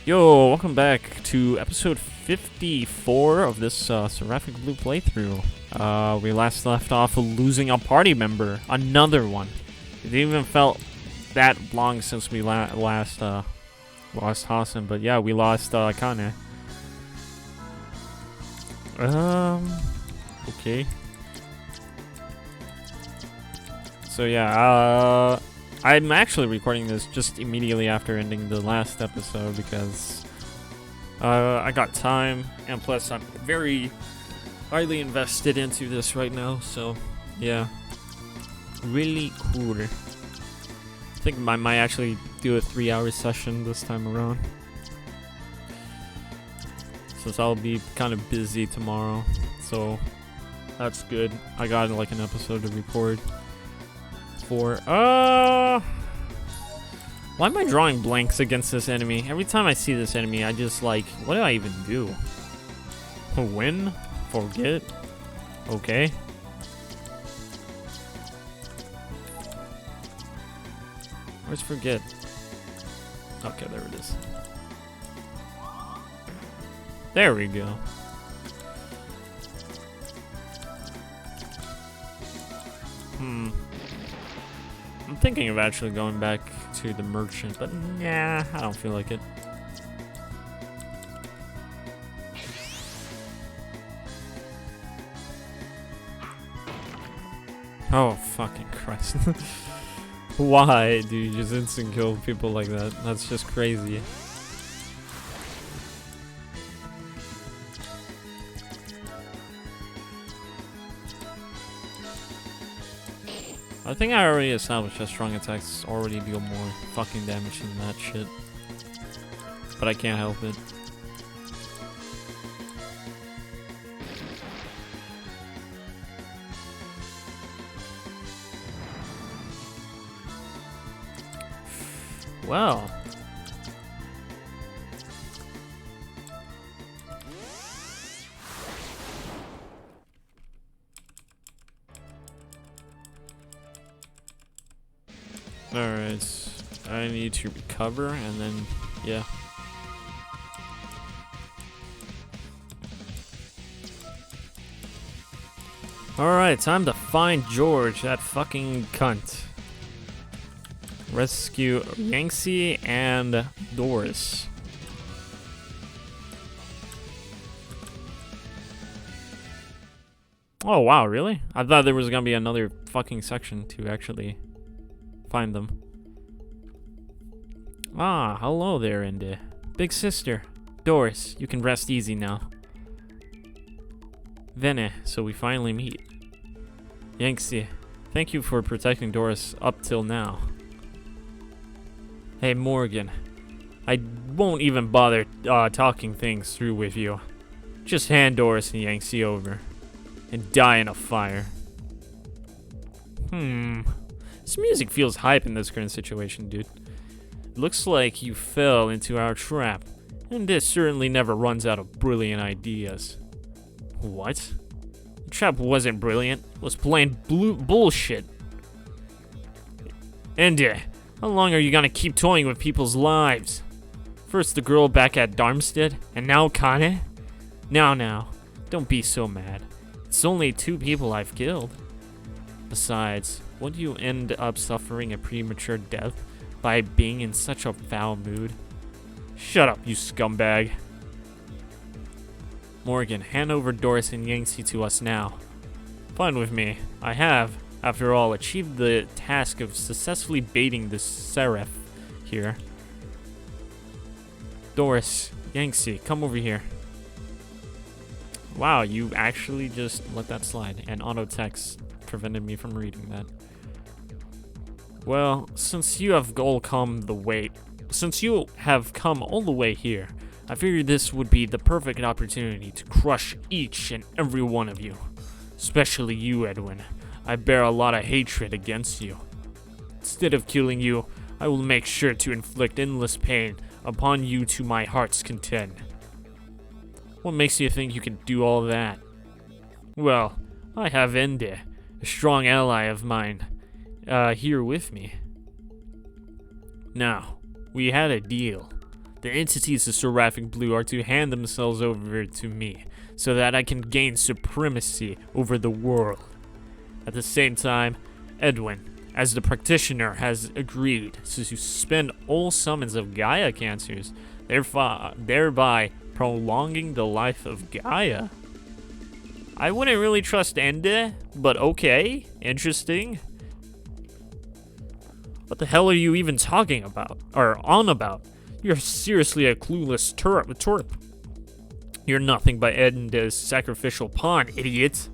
Yo, welcome back to episode 54 of this Seraphic Blue playthrough. We last left off losing a party member. Another one. It didn't even felt that long since we last lost him, but yeah, we lost Kane. Okay. So yeah, I'm actually recording this just immediately after ending the last episode because I got time, and plus I'm very highly invested into this right now, so yeah. Really cool. I think I might actually do a 3-hour session this time around, since I'll be kind of busy tomorrow, so that's good. I got like an episode to record for. Why am I drawing blanks against this enemy? Every time I see this enemy, I just like, what do I even do? Win? Forget? Okay. Where's forget? Okay, there it is. There we go. I'm thinking of actually going back to the merchant, but nah, I don't feel like it. Oh, fucking Christ. Why do you just instant kill people like that? That's just crazy. I think I already established that strong attacks already deal more fucking damage than that shit. But I can't help it. Well. Alright, I need to recover and then, yeah. Alright, time to find George, that fucking cunt. Rescue Yangtze and Doris. Oh wow, really? I thought there was gonna be another fucking section to actually find them. Ah, hello there, Indy. Big sister. Doris, you can rest easy now. Vene, so we finally meet. Yangtze, thank you for protecting Doris up till now. Hey, Morgan. I won't even bother talking things through with you. Just hand Doris and Yangtze over. And die in a fire. This music feels hype in this current situation, dude. Looks like you fell into our trap, and this certainly never runs out of brilliant ideas. What? The trap wasn't brilliant. It was plain bullshit. Andy, how long are you gonna keep toying with people's lives? First the girl back at Darmstadt, and now Kane? Now, don't be so mad. It's only 2 people I've killed. Besides, would you end up suffering a premature death by being in such a foul mood? Shut up, you scumbag. Morgan, hand over Doris and Yangtze to us now. Fine with me. I have, after all, achieved the task of successfully baiting the Seraph here. Doris, Yangtze, come over here. Wow, you actually just let that slide, and auto text prevented me from reading that. Well, since you have come all the way here, I figured this would be the perfect opportunity to crush each and every one of you. Especially you, Edwin. I bear a lot of hatred against you. Instead of killing you, I will make sure to inflict endless pain upon you to my heart's content. What makes you think you can do all that? Well, I have Ende, a strong ally of mine, here with me. Now, we had a deal. The entities of Seraphic Blue are to hand themselves over to me, so that I can gain supremacy over the world. At the same time, Edwin, as the practitioner, has agreed to suspend all summons of Gaia cancers, thereby prolonging the life of Gaia. I wouldn't really trust Ende, but okay, interesting. What the hell are you even talking about, or on about? You're seriously a clueless twerp. You're nothing but Ende's sacrificial pawn, idiot.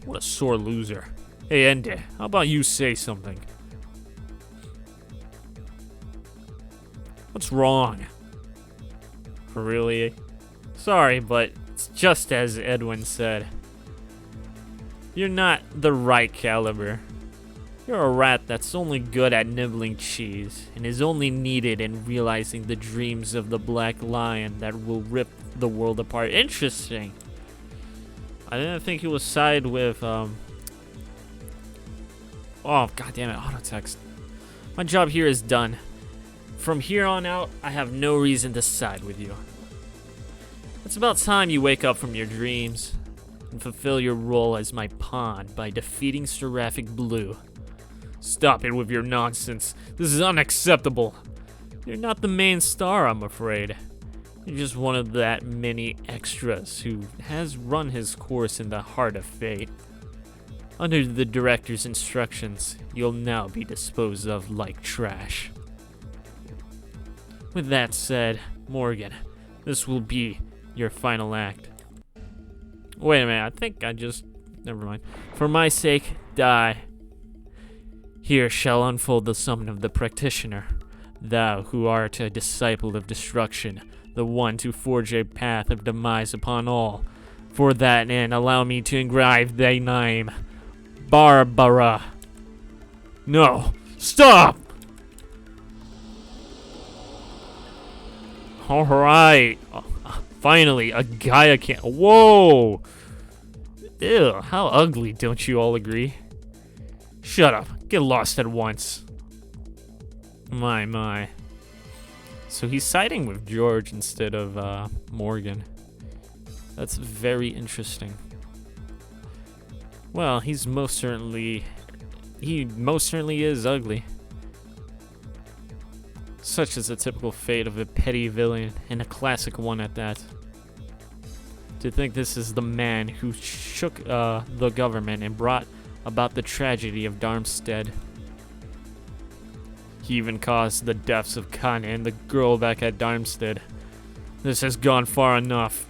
What a sore loser. Hey, Ende, how about you say something? What's wrong? Really? Sorry, but it's just as Edwin said. You're not the right caliber. You're a rat that's only good at nibbling cheese, and is only needed in realizing the dreams of the Black Lion that will rip the world apart. Interesting. I didn't think he would side with, Oh, goddammit, auto text. My job here is done. From here on out, I have no reason to side with you. It's about time you wake up from your dreams and fulfill your role as my pawn by defeating Seraphic Blue. Stop it with your nonsense. This is unacceptable. You're not the main star, I'm afraid. You're just one of that many extras who has run his course in the heart of fate. Under the director's instructions, you'll now be disposed of like trash. With that said, Morgan, this will be your final act. Wait a minute, I think I just... Never mind. For my sake, die. Here shall unfold the summon of the practitioner. Thou who art a disciple of destruction, the one to forge a path of demise upon all. For that end, allow me to engrave thy name. Barbara. No, stop! Alright. Finally, a Gaia can. Whoa! Ew, how ugly, don't you all agree? Shut up. Get lost at once. My. So he's siding with George instead of Morgan. That's very interesting. Well, he most certainly is ugly. Such is the typical fate of a petty villain, and a classic one at that. To think this is the man who shook the government and brought about the tragedy of Darmstadt. He even caused the deaths of Kana and the girl back at Darmstadt. This has gone far enough.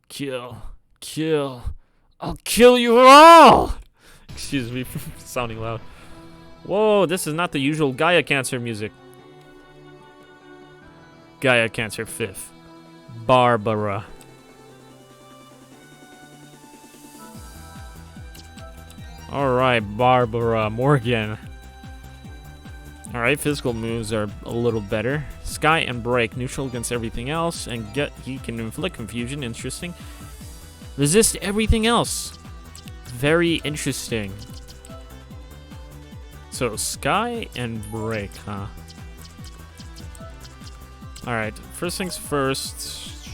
Kill. I'll kill you all! Excuse me for sounding loud. Whoa, this is not the usual Gaia Cancer music. Gaia Cancer 5th. Barbara. Alright, Barbara. Morgan. Alright, physical moves are a little better. Sky and Break, neutral against everything else, and he can inflict confusion, interesting. Resist everything else. Very interesting. So, Sky and Break, huh? Alright, first things first.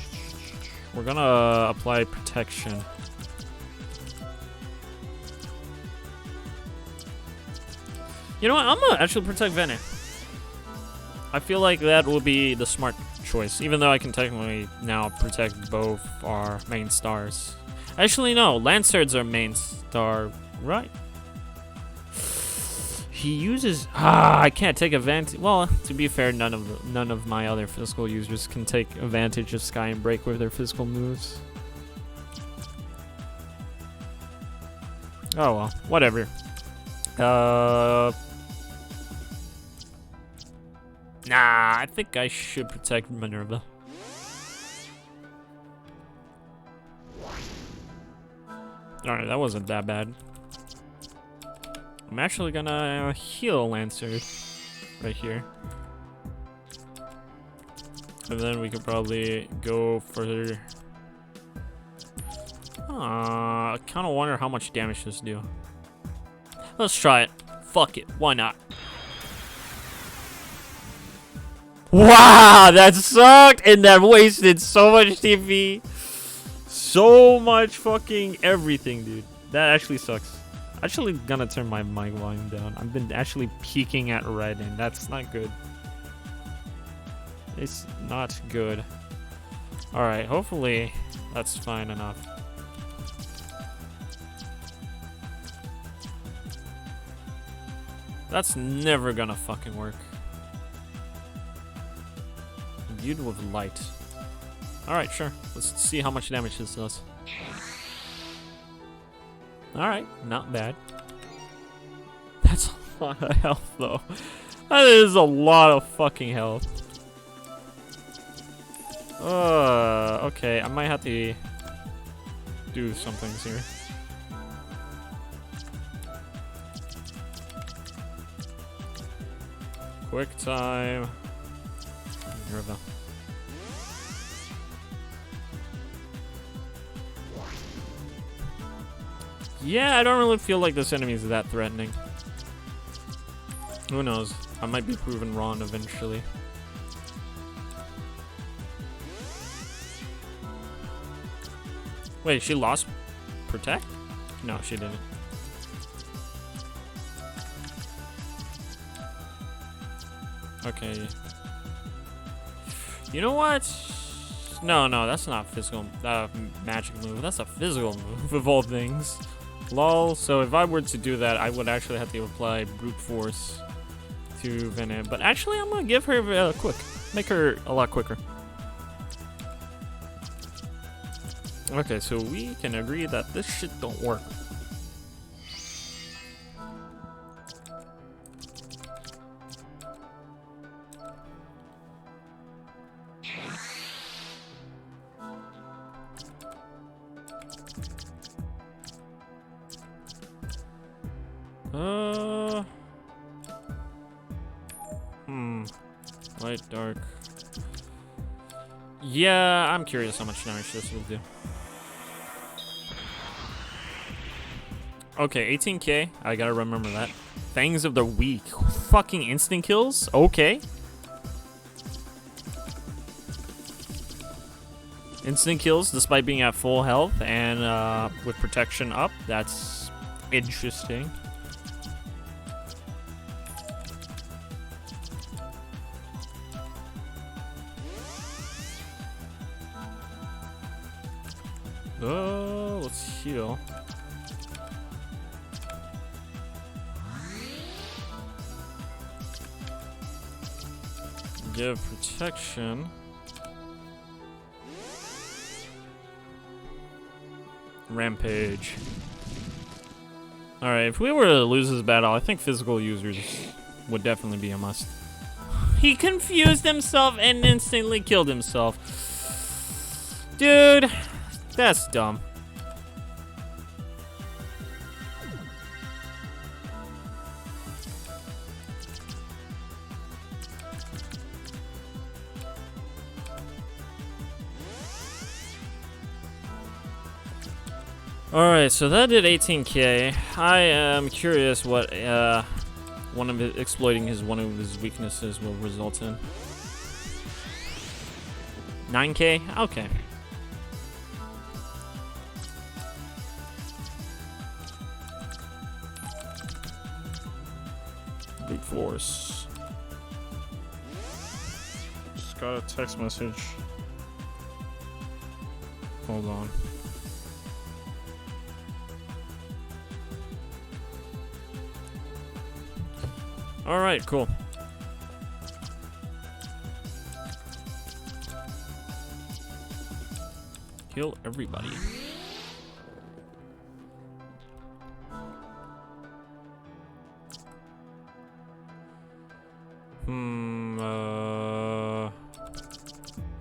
We're gonna apply protection. You know what? I'm gonna actually protect Vene. I feel like that will be the smart choice, even though I can technically now protect both our main stars. Actually, no. Lancers are main star, right? He uses... I can't take advantage... Well, to be fair, none of my other physical users can take advantage of Sky and Break with their physical moves. Oh well, whatever. Nah, I think I should protect Minerva. Alright, that wasn't that bad. I'm actually gonna heal Lancer right here. And then we could probably go further. I kinda wonder how much damage this do. Let's try it. Fuck it, why not? Wow, that sucked, and that wasted so much TP. So much fucking everything, dude. That actually sucks. Actually gonna turn my mic volume down. I've been actually peeking at red, and that's not good. It's not good. Alright, hopefully that's fine enough. That's never gonna fucking work. Imbued with light. Alright, sure. Let's see how much damage this does. Alright, not bad. That's a lot of health, though. That is a lot of fucking health. Okay, I might have to do some things here. Quick time. Here we go. Yeah, I don't really feel like this enemy is that threatening. Who knows? I might be proven wrong eventually. Wait, she lost Protect? No, she didn't. Okay. You know what? No, that's not physical magic move. That's a physical move of all things. Lol. So if I were to do that, I would actually have to apply brute force to Venom. But actually, I'm gonna give her quick. Make her a lot quicker. Okay, so we can agree that this shit don't work. Light, dark. Yeah, I'm curious how much damage this will do. Okay, 18k. I gotta remember that. Fangs of the Weak. Fucking instant kills? Okay. Instant kills despite being at full health and with protection up. That's interesting. Let's heal. Give protection. Rampage. Alright, if we were to lose this battle, I think physical users would definitely be a must. He confused himself and instantly killed himself. Dude, that's dumb. Alright, so that did 18k. I am curious what exploiting one of his weaknesses will result in. 9k? Okay. Brute force. Just got a text message. Hold on. Alright, cool. Kill everybody.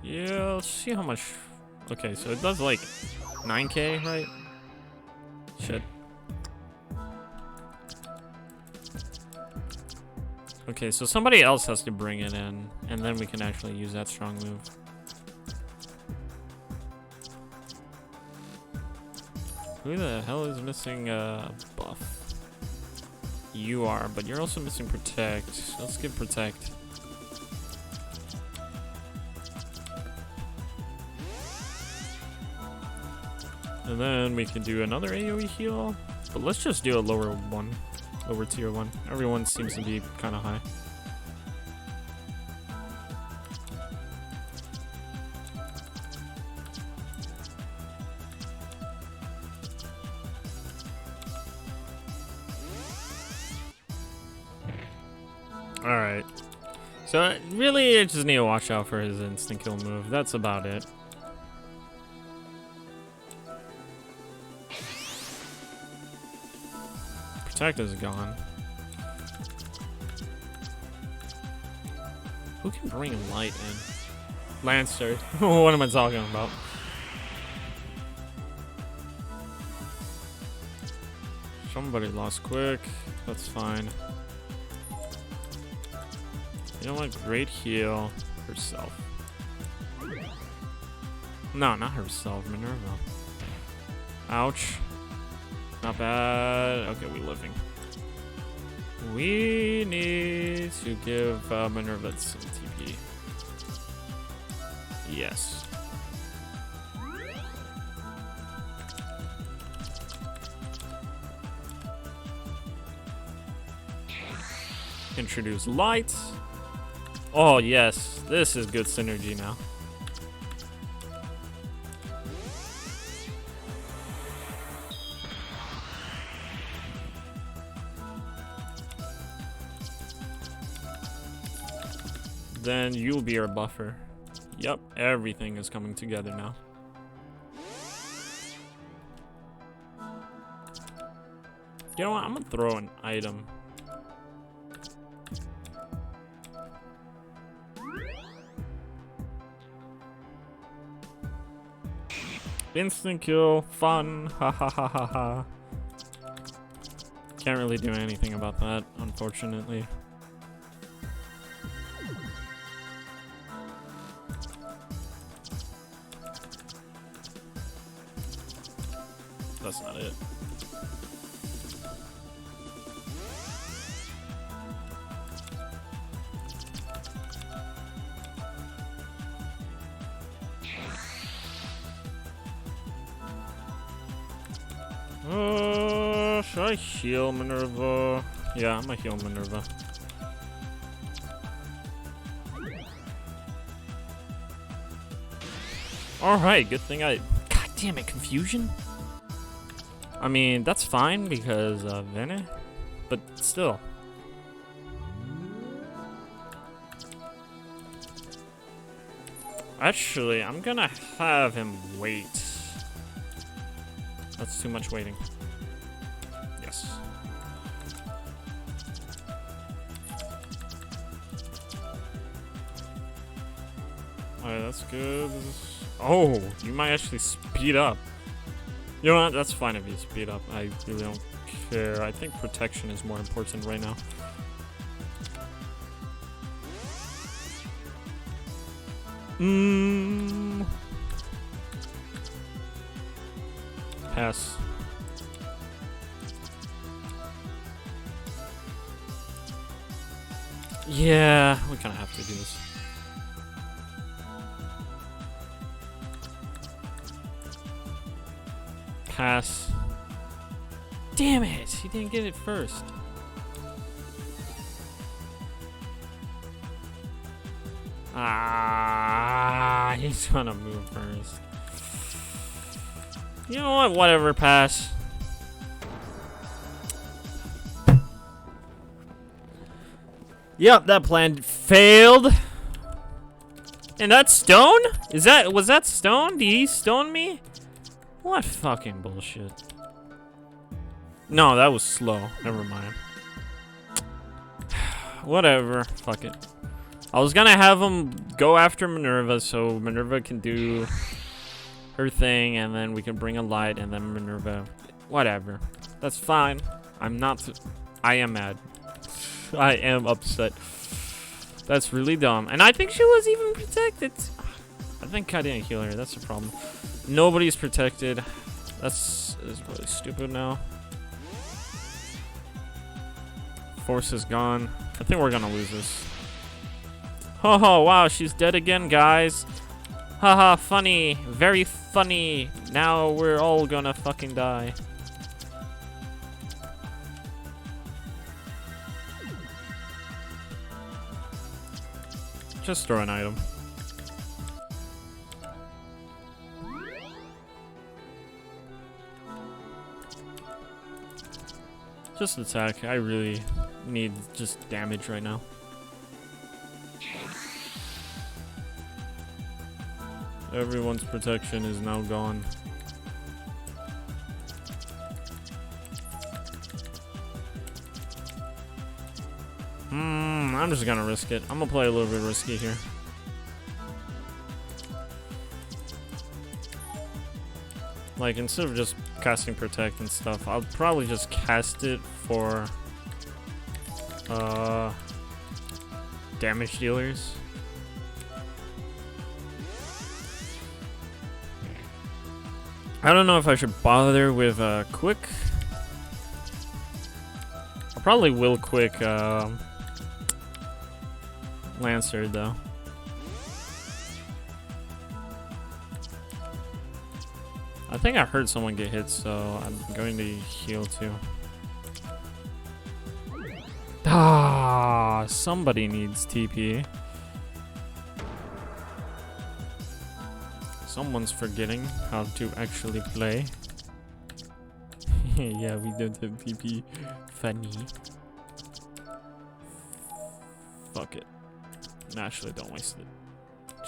Yeah, let's see how much. Okay, so it does like 9k, right? Shit. Okay, so somebody else has to bring it in, and then we can actually use that strong move. Who the hell is missing buff? You are, but you're also missing protect. Let's give protect. And then we can do another AoE heal. But let's just do a lower one. Lower tier one. Everyone seems to be kind of high. Alright. So, really, I just need to watch out for his instant kill move. That's about it. Protect is gone. Who can bring light in? Lancer. What am I talking about? Somebody lost quick. That's fine. You know what? Great heal. Herself. No, not herself. Minerva. Ouch. Not bad. Okay, we living. We need to give Minerva some TP. Yes. Introduce light. Oh, yes. This is good synergy now. Then you'll be our buffer. Yep, everything is coming together now. You know what? I'm gonna throw an item. Instant kill, fun, ha ha ha ha ha. Can't really do anything about that, unfortunately. That's not it. Should I heal Minerva? Yeah, I'm gonna heal Minerva. Alright, good thing I... God damn it, confusion? I mean, that's fine because of Vene, but still. Actually, I'm gonna have him wait. That's too much waiting. Yes. Alright, that's good. Oh, you might actually speed up. You know what? That's fine if you speed up. I really don't care. I think protection is more important right now. Pass. Yeah, we kind of have to do this. Pass. Damn it! He didn't get it first. Ah, he's gonna move first. You know what? Whatever, pass. Yep, that plan failed. And that's stone? Was that stone? Did he stone me? What fucking bullshit. No, that was slow. Never mind. Whatever. Fuck it. I was gonna have him go after Minerva so Minerva can do her thing and then we can bring a light and then Minerva. Whatever. That's fine. I am mad. I am upset. That's really dumb. And I think she was even protected. I think I didn't heal her. That's the problem. Nobody's protected. That's really stupid now. Force is gone. I think we're gonna lose this. Oh, wow, she's dead again, guys. Haha, funny. Very funny. Now we're all gonna fucking die. Just throw an item. Just attack. I really need just damage right now. Everyone's protection is now gone. I'm just gonna risk it. I'm gonna play a little bit risky here. Like, instead of just casting protect and stuff, I'll probably just cast it for damage dealers. I don't know if I should bother with quick. I probably will quick Lancer though. I think I heard someone get hit, so I'm going to heal too. Ah, somebody needs TP. Someone's forgetting how to actually play. Yeah, we don't have TP. Funny. Fuck it. Actually, don't waste it.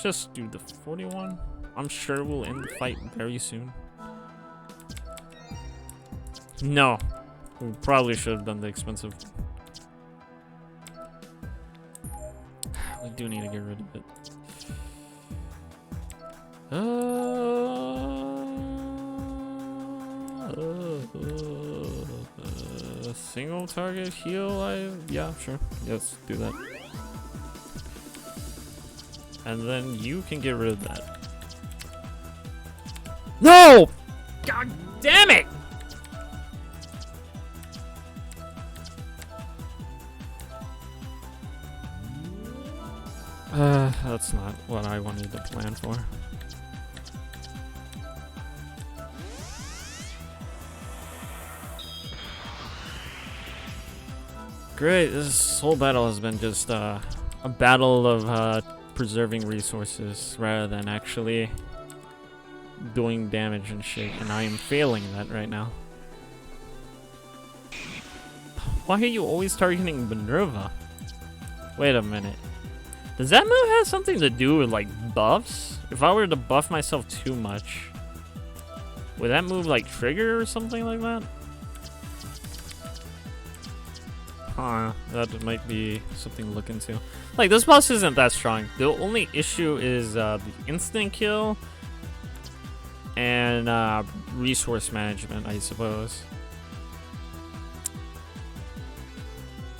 Just do the 41. I'm sure we'll end the fight very soon. No. We probably should have done the expensive. We do need to get rid of it. Single target heal. Yeah, sure. Let's do that. And then you can get rid of that. No! God damn it! That's not what I wanted to plan for. Great, this whole battle has been just a battle of preserving resources rather than actually doing damage and shit, and I am failing that right now. Why are you always targeting Minerva? Wait a minute. Does that move have something to do with like buffs? If I were to buff myself too much, would that move like trigger or something like that? Huh, that might be something to look into. Like, this boss isn't that strong. The only issue is the instant kill and resource management, I suppose.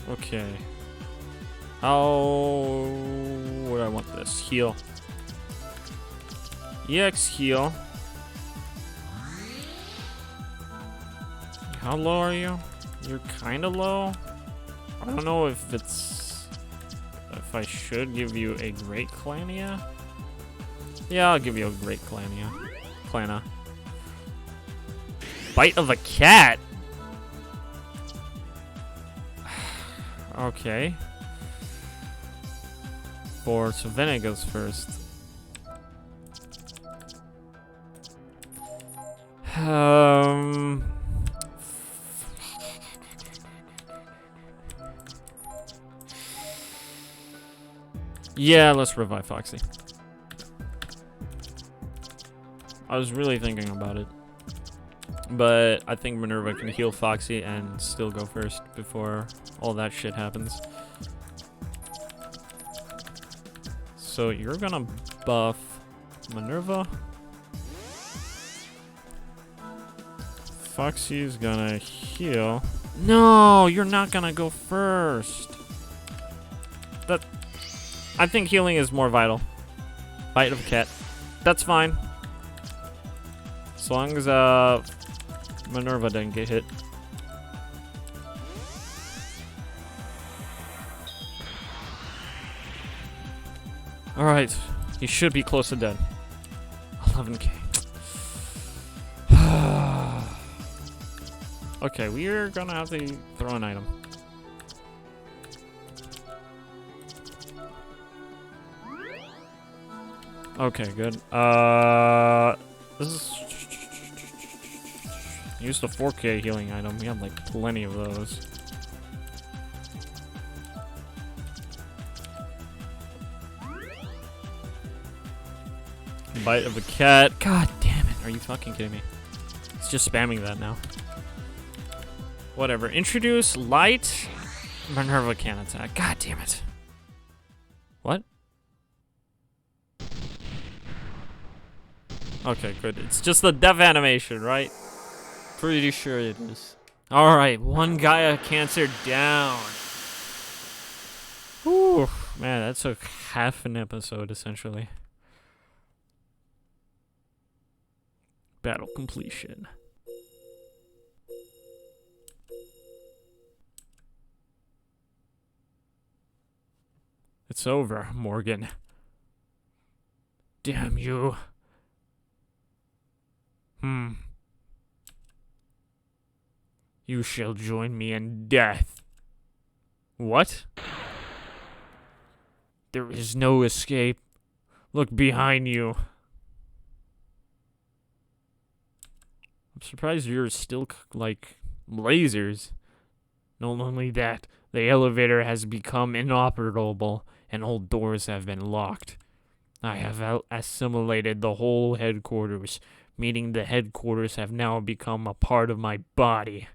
Okay. How would I want this? Heal. EX heal. How low are you? You're kind of low. I don't know if I should give you a Great Clania. Yeah, I'll give you a Great Clana. Bite of a cat? Okay. For Savannah goes first. Yeah, let's revive Foxy. I was really thinking about it. But I think Minerva can heal Foxy and still go first before all that shit happens. So you're gonna buff Minerva. Foxy's gonna heal. No, you're not gonna go first. I think healing is more vital. Bite of a cat. That's fine. As long as Minerva didn't get hit. Alright. He should be close to dead. 11k. Okay, we're gonna have to throw an item. Okay, good. This is... Use the 4k healing item. We have, like, plenty of those. Bite of a cat. God damn it. Are you fucking kidding me? It's just spamming that now. Whatever. Introduce light. Minerva can attack. God damn it. What? Okay, good. It's just the death animation, right? Pretty sure it is. Alright, one Gaia cancer down. Whew. Man, that took half an episode, essentially. Battle completion. It's over, Morgan. Damn you. You shall join me in death. What? There is no escape. Look behind you. I'm surprised you're still, like, lasers. Not only that, the elevator has become inoperable and all doors have been locked. I have assimilated the whole headquarters, meaning the headquarters have now become a part of my body.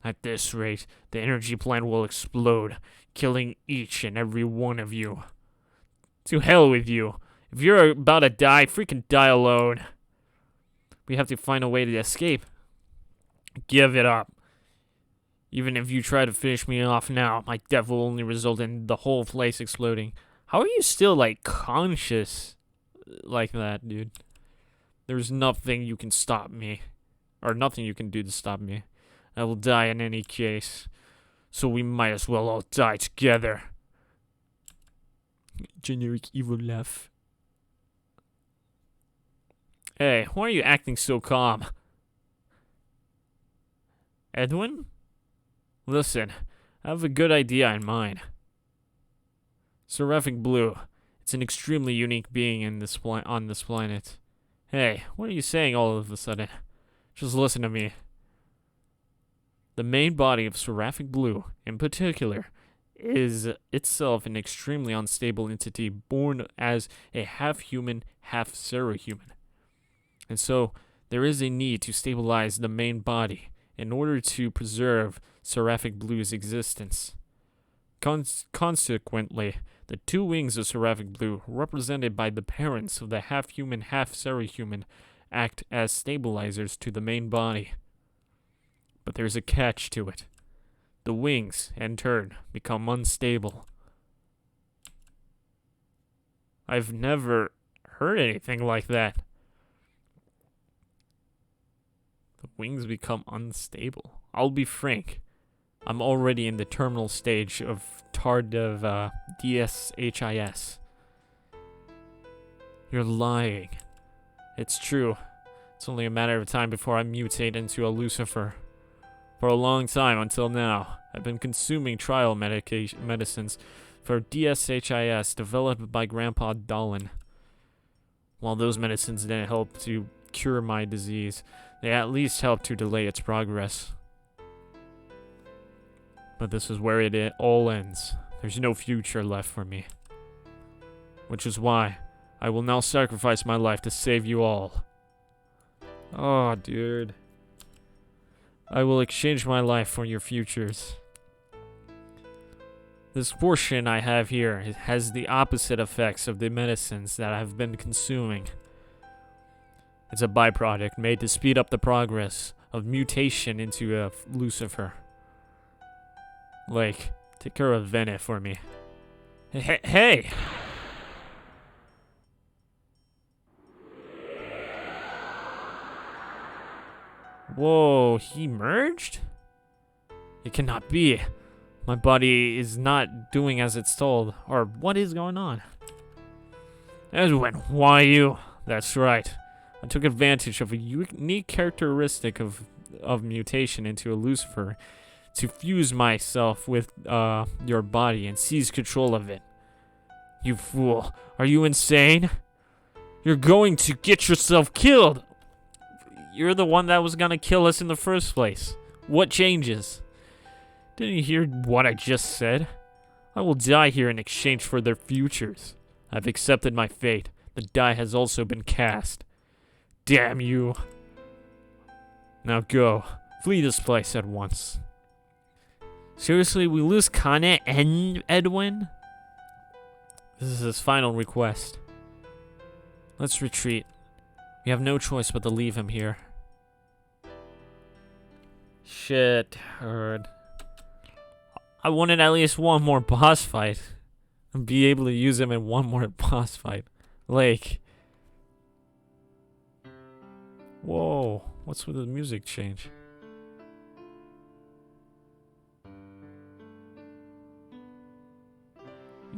At this rate, the energy plant will explode, killing each and every one of you. To hell with you. If you're about to die, freaking die alone. We have to find a way to escape. Give it up. Even if you try to finish me off now, my death will only result in the whole place exploding. How are you still, like, conscious like that, dude? There's nothing you can stop me. Or nothing you can do to stop me. I will die in any case. So we might as well all die together. Generic evil laugh. Hey, why are you acting so calm? Edwin? Listen, I have a good idea in mind. Seraphic Blue. It's an extremely unique being in this on this planet. Hey, what are you saying all of a sudden? Just listen to me. The main body of Seraphic Blue, in particular, is itself an extremely unstable entity born as a half-human, half-Serahuman. And so, there is a need to stabilize the main body in order to preserve Seraphic Blue's existence. Consequently, the two wings of Seraphic Blue, represented by the parents of the half-human, half-Serahuman, act as stabilizers to the main body. But there's a catch to it. The wings, in turn, become unstable. I've never heard anything like that. The wings become unstable. I'll be frank. I'm already in the terminal stage of DSHIS. You're lying. It's true. It's only a matter of time before I mutate into a Lucifer. For a long time until now, I've been consuming trial medicines for DSHIS developed by Grandpa Dolan. While those medicines didn't help to cure my disease, they at least helped to delay its progress. But this is where it all ends. There's no future left for me. Which is why I will now sacrifice my life to save you all. Oh, dude. I will exchange my life for your futures. This portion I have here has the opposite effects of the medicines that I've been consuming. It's a byproduct made to speed up the progress of mutation into a Lucifer. Like, take care of Venet for me. Hey! Whoa, he merged? It cannot be. My body is not doing as it's told. Or what is going on? Edwin, why you? That's right. I took advantage of a unique characteristic of mutation into a Lucifer to fuse myself with your body and seize control of it. You fool. Are you insane? You're going to get yourself killed. You're the one that was gonna kill us in the first place. What changes? Didn't you hear what I just said? I will die here in exchange for their futures. I've accepted my fate. The die has also been cast. Damn you. Now go. Flee this place at once. Seriously, we lose Kane and Edwin? This is his final request. Let's retreat. We have no choice but to leave him here. Shit, heard. I wanted at least one more boss fight. And be able to use him in one more boss fight. Like... Whoa, what's with the music change?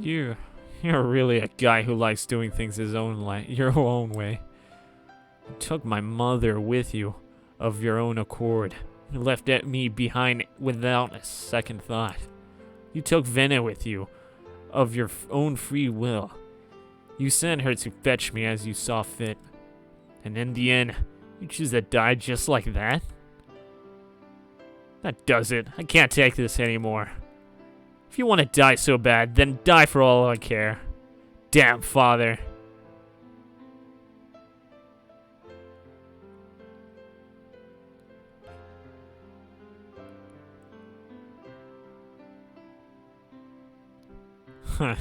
You're really a guy who likes doing things your own way. You took my mother with you of your own accord. You left me behind without a second thought. You took Vena with you of your own free will. You sent her to fetch me as you saw fit. And in the end, you choose to die just like that? That does it. I can't take this anymore. If you want to die so bad, then die for all I care. Damn, father. Huh.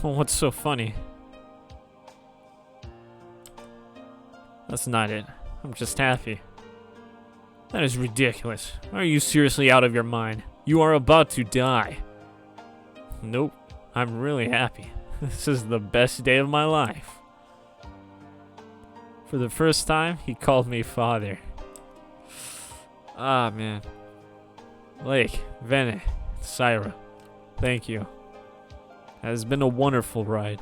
Well, what's so funny? That's not it. I'm just happy. That is ridiculous. Are you seriously out of your mind? You are about to die. Nope. I'm really happy. This is the best day of my life. For the first time, he called me father. Ah, man. Lake, Vene, Syra, thank you. It has been a wonderful ride.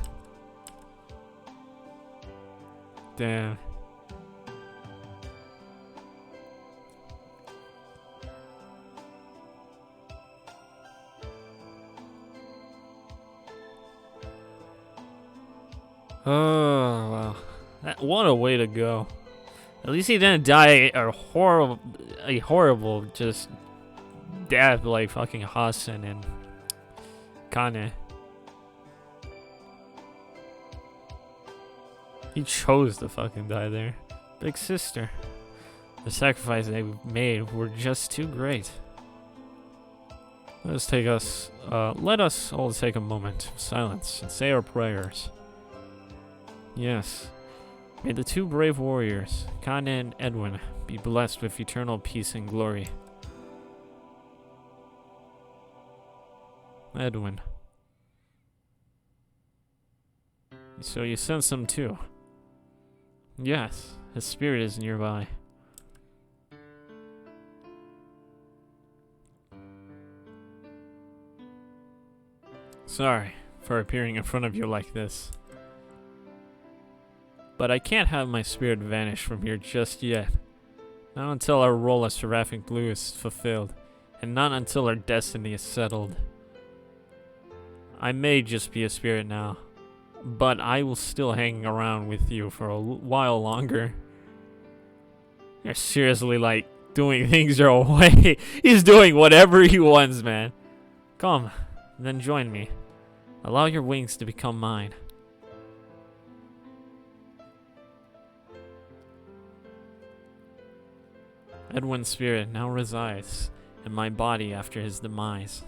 Damn. Oh, wow. What a way to go. At least he didn't die a horrible just death like fucking Hassan and Kane. He chose to fucking die there. Big sister. The sacrifices they made were just too great. Let us all take a moment of silence and say our prayers. Yes. May the two brave warriors, Kane and Edwin, be blessed with eternal peace and glory. Edwin. So you sense him too? Yes, his spirit is nearby. Sorry for appearing in front of you like this. But I can't have my spirit vanish from here just yet. Not until our role as Seraphic Blue is fulfilled, and not until our destiny is settled. I may just be a spirit now, but I will still hang around with you for a while longer. You're seriously like doing things your way. He's doing whatever he wants, man. Come, then join me. Allow your wings to become mine. Edwin's spirit now resides in my body after his demise.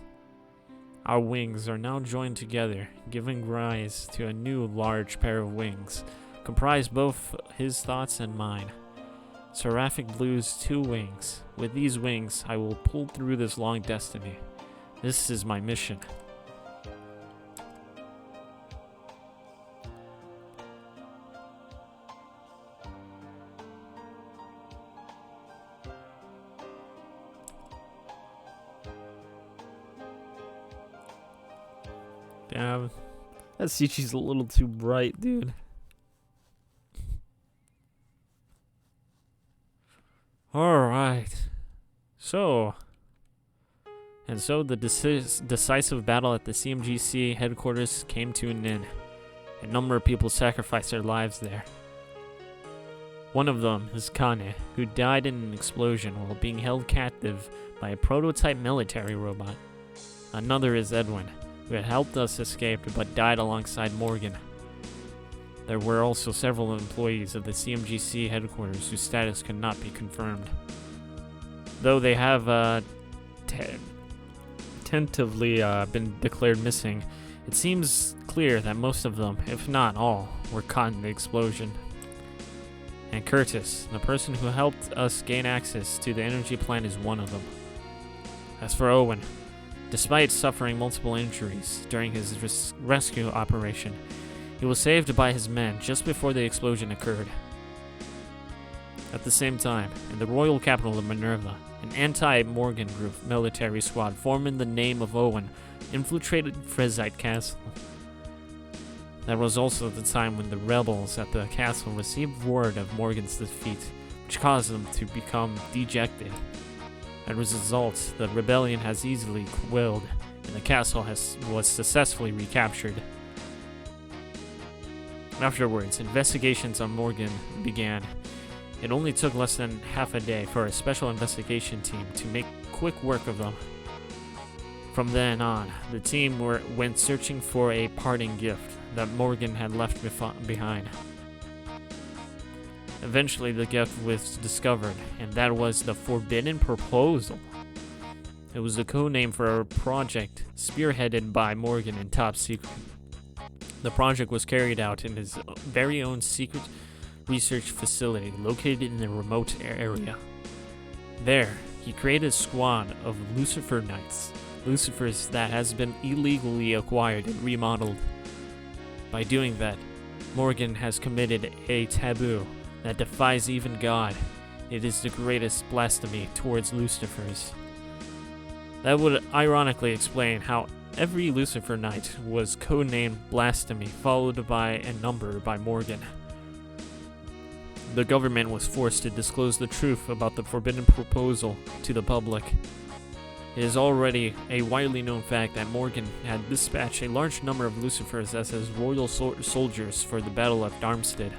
Our wings are now joined together, giving rise to a new large pair of wings, comprise both his thoughts and mine. Seraphic Blue's 2 wings. With these wings, I will pull through this long destiny. This is my mission. Damn. That CG's a little too bright, dude. Alright. So the decisive battle at the CMGC headquarters came to an end. A number of people sacrificed their lives there. One of them is Kane, who died in an explosion while being held captive by a prototype military robot. Another is Edwin, who had helped us escape but died alongside Morgan. There were also several employees of the CMGC headquarters whose status could not be confirmed. Though they have tentatively been declared missing, it seems clear that most of them, if not all, were caught in the explosion. And Curtis, the person who helped us gain access to the energy plant, is one of them. As for Owen, despite suffering multiple injuries during his rescue operation, he was saved by his men just before the explosion occurred. At the same time, in the royal capital of Minerva, an anti-Morgan group military squad formed in the name of Owen infiltrated Frezite Castle. That was also the time when the rebels at the castle received word of Morgan's defeat, which caused them to become dejected. As a result, the rebellion has easily quelled, and the castle was successfully recaptured. Afterwards, investigations on Morgan began. It only took less than half a day for a special investigation team to make quick work of them. From then on, the team went searching for a parting gift that Morgan had left behind. Eventually, the gift was discovered, and that was the Forbidden Proposal. It was a code name for a project spearheaded by Morgan in top secret. The project was carried out in his very own secret research facility located in a remote area. There, he created a squad of Lucifer Knights, Lucifers that has been illegally acquired and remodeled. By doing that, Morgan has committed a taboo that defies even God. It is the greatest blasphemy towards Lucifers. That would ironically explain how every Lucifer Knight was codenamed Blasphemy, followed by a number by Morgan. The government was forced to disclose the truth about the Forbidden Proposal to the public. It is already a widely known fact that Morgan had dispatched a large number of Lucifers as his royal soldiers for the Battle of Darmstadt.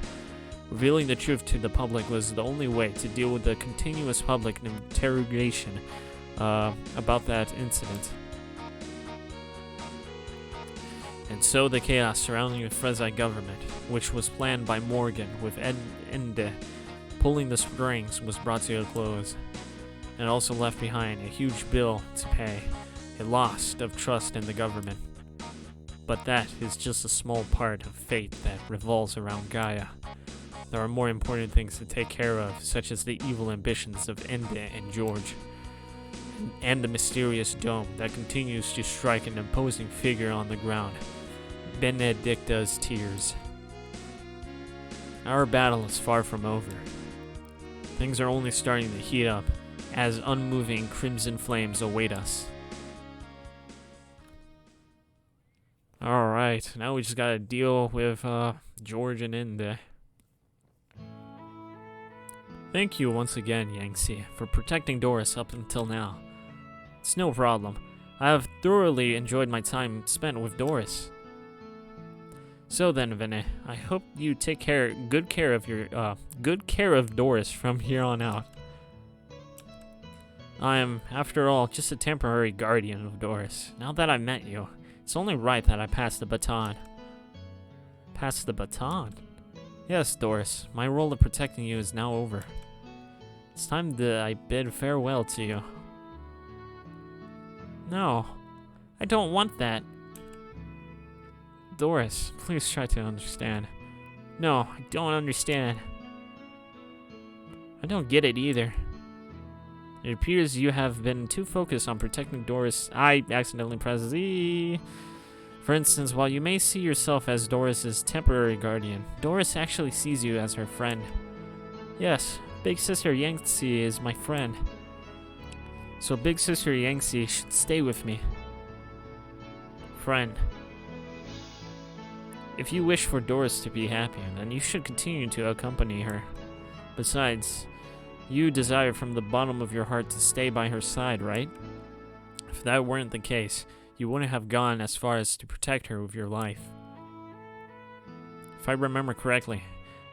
Revealing the truth to the public was the only way to deal with the continuous public interrogation about that incident. And so the chaos surrounding the Frezite government, which was planned by Morgan with Ende pulling the strings, was brought to a close. And also left behind a huge bill to pay, a loss of trust in the government. But that is just a small part of fate that revolves around Gaia. There are more important things to take care of, such as the evil ambitions of Ende and George, and the mysterious dome that continues to strike an imposing figure on the ground, Benedicta's tears. Our battle is far from over. Things are only starting to heat up, as unmoving crimson flames await us. Alright, now we just gotta deal with George and Ende. Thank you once again, Yangtze, for protecting Doris up until now. It's no problem. I have thoroughly enjoyed my time spent with Doris. So then, Vinny, I hope you take good care of Doris from here on out. I am, after all, just a temporary guardian of Doris. Now that I've met you, it's only right that I pass the baton. Pass the baton? Yes, Doris, my role of protecting you is now over. It's time that I bid farewell to you. No, I don't want that. Doris, please try to understand. No, I don't understand. I don't get it either. It appears you have been too focused on protecting Doris. I accidentally pressed Z. For instance, while you may see yourself as Doris's temporary guardian, Doris actually sees you as her friend. Yes, Big Sister Yangtze is my friend. So Big Sister Yangtze should stay with me. Friend. If you wish for Doris to be happy, then you should continue to accompany her. Besides, you desire from the bottom of your heart to stay by her side, right? If that weren't the case, you wouldn't have gone as far as to protect her with your life. If I remember correctly,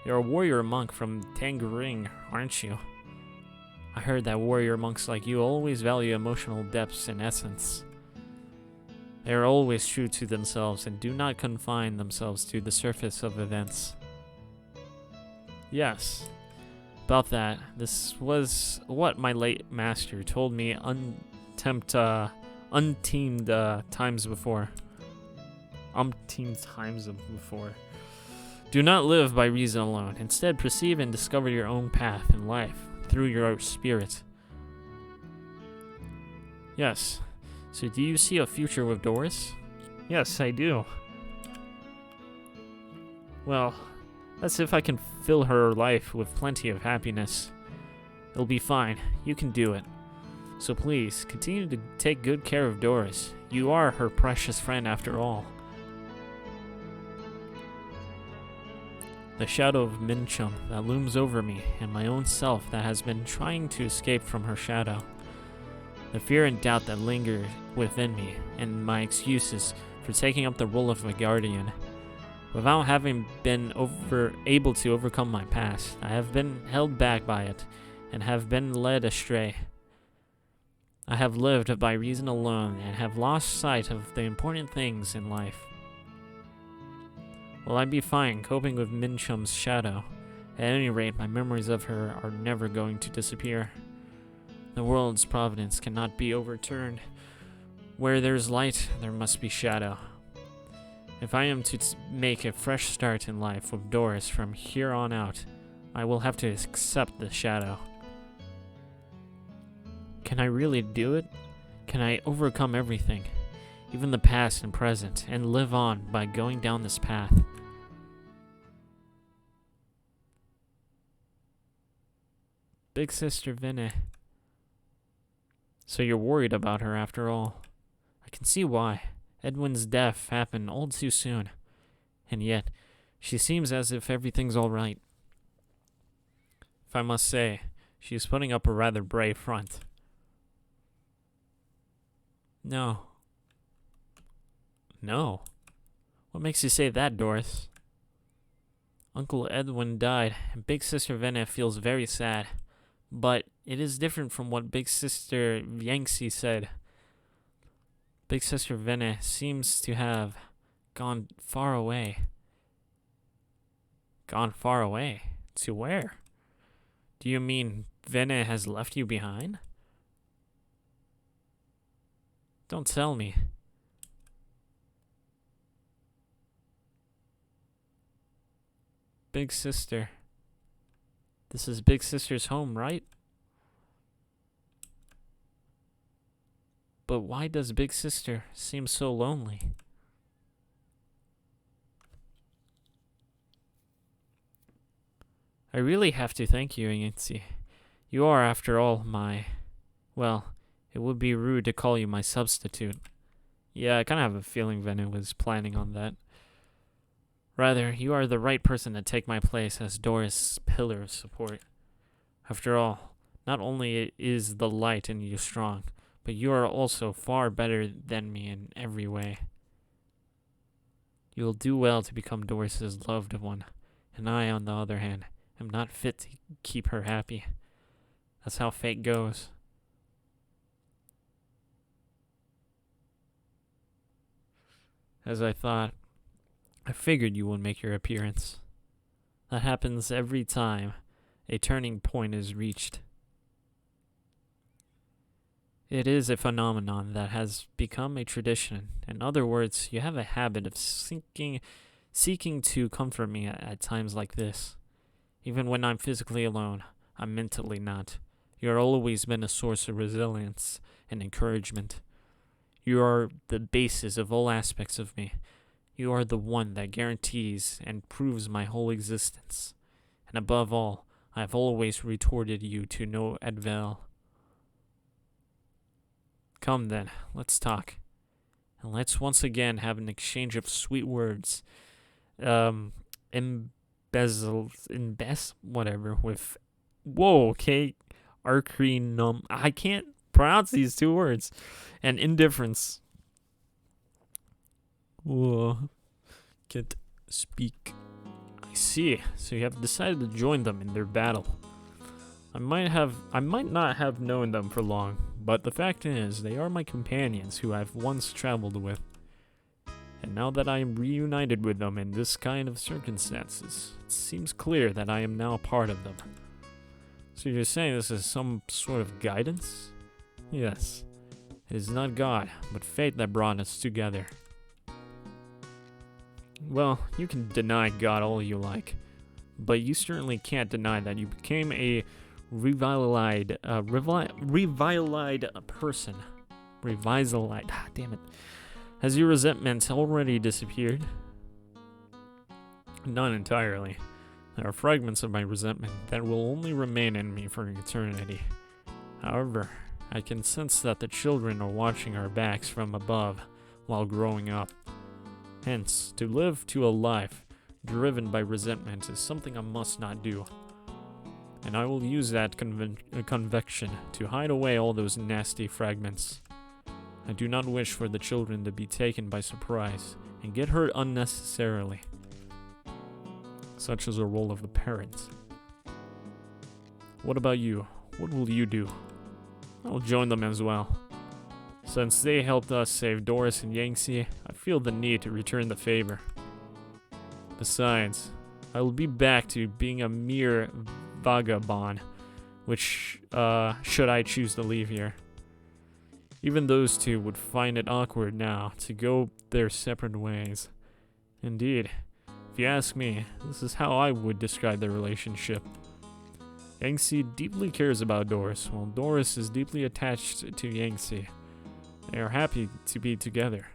you're a warrior monk from Tangerine, aren't you? I heard that warrior monks like you always value emotional depths and essence. They are always true to themselves and do not confine themselves to the surface of events. Yes, about that. This was what my late master told me umpteen times before. Do not live by reason alone. Instead, perceive and discover your own path in life through your spirit. Yes. So do you see a future with Doris? Yes, I do. Well, that's if I can fill her life with plenty of happiness. It'll be fine. You can do it. So please, continue to take good care of Doris. You are her precious friend after all. The shadow of Minchum that looms over me and my own self that has been trying to escape from her shadow. The fear and doubt that linger within me, and my excuses for taking up the role of a guardian. Without having been able to overcome my past, I have been held back by it, and have been led astray. I have lived by reason alone, and have lost sight of the important things in life. Will I be fine coping with Minchum's shadow? At any rate, my memories of her are never going to disappear. The world's providence cannot be overturned. Where there's light, there must be shadow. If I am to make a fresh start in life with Doris from here on out, I will have to accept the shadow. Can I really do it? Can I overcome everything, even the past and present, and live on by going down this path? Big Sister Vinny. So you're worried about her after all. I can see why. Edwin's death happened all too soon. And yet, she seems as if everything's all right. If I must say, she's putting up a rather brave front. No. No? What makes you say that, Doris? Uncle Edwin died, and Big Sister Vinny feels very sad. But it is different from what Big Sister Yangtze said. Big Sister Vinny seems to have gone far away. Gone far away? To where? Do you mean Vinny has left you behind? Don't tell me. Big Sister. This is Big Sister's home, right? But why does Big Sister seem so lonely? I really have to thank you, Yancy. You are, after all, well, it would be rude to call you my substitute. Yeah, I kind of have a feeling Vennu was planning on that. Rather, you are the right person to take my place as Doris' pillar of support. After all, not only is the light in you strong, but you are also far better than me in every way. You will do well to become Doris' loved one, and I, on the other hand, am not fit to keep her happy. That's how fate goes. As I thought, I figured you would make your appearance. That happens every time a turning point is reached. It is a phenomenon that has become a tradition. In other words, you have a habit of seeking to comfort me at times like this. Even when I'm physically alone, I'm mentally not. You have always been a source of resilience and encouragement. You are the basis of all aspects of me. You are the one that guarantees and proves my whole existence. And above all, I have always retorted you to no avail. Come then, let's talk. And let's once again have an exchange of sweet words, whatever, with, whoa, okay, arcrenum, I can't pronounce these two words, and indifference. Whoa, can't speak. I see, so you have decided to join them in their battle. I might not have known them for long, but the fact is, they are my companions who I've once traveled with. And now that I am reunited with them in this kind of circumstances, it seems clear that I am now a part of them. So you're saying this is some sort of guidance? Yes. It is not God, but fate that brought us together. Well, you can deny God all you like, but you certainly can't deny that you became a revitalized person. Revitalized. Damn it. Has your resentment already disappeared? Not entirely. There are fragments of my resentment that will only remain in me for eternity. However, I can sense that the children are watching our backs from above while growing up. Hence, to live to a life driven by resentment is something I must not do. And I will use that conviction to hide away all those nasty fragments. I do not wish for the children to be taken by surprise and get hurt unnecessarily. Such is the role of the parent. What about you? What will you do? I will join them as well. Since they helped us save Doris and Yangtze, I feel the need to return the favor. Besides, I will be back to being a mere vagabond, which, should I choose to leave here. Even those two would find it awkward now to go their separate ways. Indeed, if you ask me, this is how I would describe their relationship. Yangtze deeply cares about Doris, while Doris is deeply attached to Yangtze. They are happy to be together.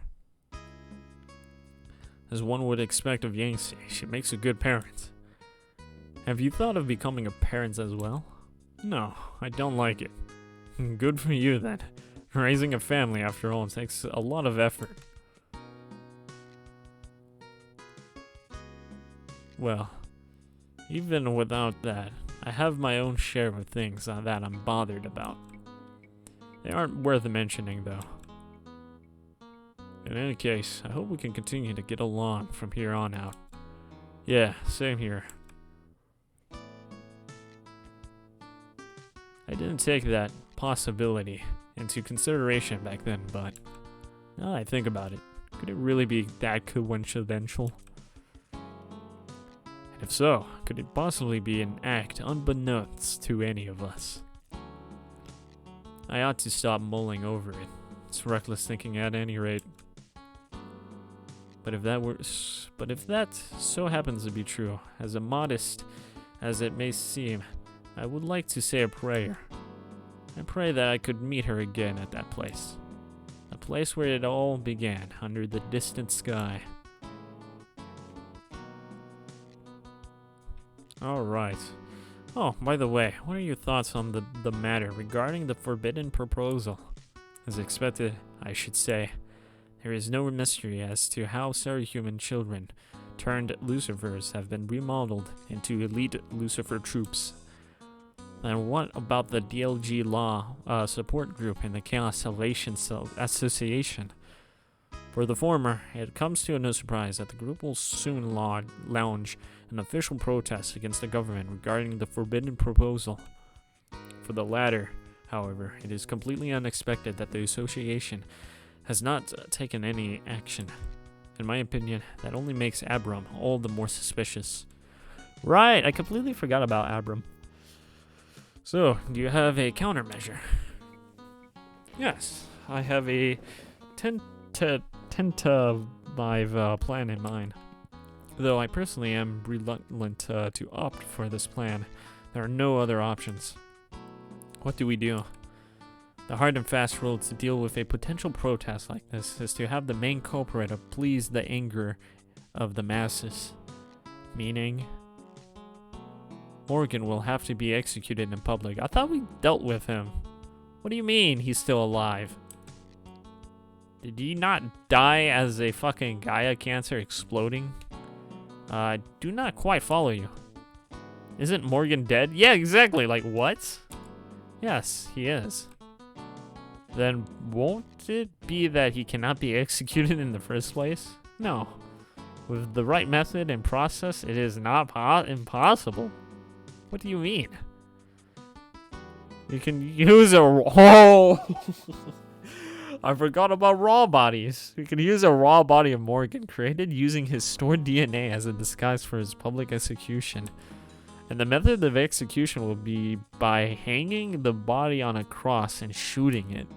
As one would expect of Yangtze, she makes a good parent. Have you thought of becoming a parent as well? No, I don't like it. Good for you then. Raising a family, after all, takes a lot of effort. Well, even without that, I have my own share of things that I'm bothered about. They aren't worth mentioning, though. In any case, I hope we can continue to get along from here on out. Yeah, same here. I didn't take that possibility into consideration back then, but now I think about it, could it really be that coincidental? And if so, could it possibly be an act unbeknownst to any of us? I ought to stop mulling over it. It's reckless thinking at any rate. But if that so happens to be true, as immodest as it may seem, I would like to say a prayer. I pray that I could meet her again at that place. A place where it all began, under the distant sky. Alright. Oh, by the way, what are your thoughts on the matter regarding the forbidden proposal? As expected, I should say, there is no mystery as to how Seraphic children turned Lucifers have been remodeled into elite Lucifer troops. And what about the DLG Law support group in the Chaos Salvation Association? For the former, it comes to no surprise that the group will soon launch an official protest against the government regarding the forbidden proposal. For the latter, however, it is completely unexpected that the association has not taken any action. In my opinion, that only makes Abram all the more suspicious. Right, I completely forgot about Abram. So, do you have a countermeasure? Yes, I have a tentative plan in mind. Though I personally am reluctant to opt for this plan, there are no other options. What do we do? The hard and fast rule to deal with a potential protest like this is to have the main culprit please the anger of the masses. Meaning, Morgan will have to be executed in public. I thought we dealt with him. What do you mean he's still alive? Did he not die as a fucking Gaia cancer exploding? I do not quite follow you. Isn't Morgan dead? Yeah, exactly. Like, what? Yes, he is. Then won't it be that he cannot be executed in the first place? No. With the right method and process, it is not impossible. What do you mean? You can use a... Oh! I forgot about raw bodies. We can use a raw body of Morgan, created using his stored DNA as a disguise for his public execution. And the method of execution will be by hanging the body on a cross and shooting it.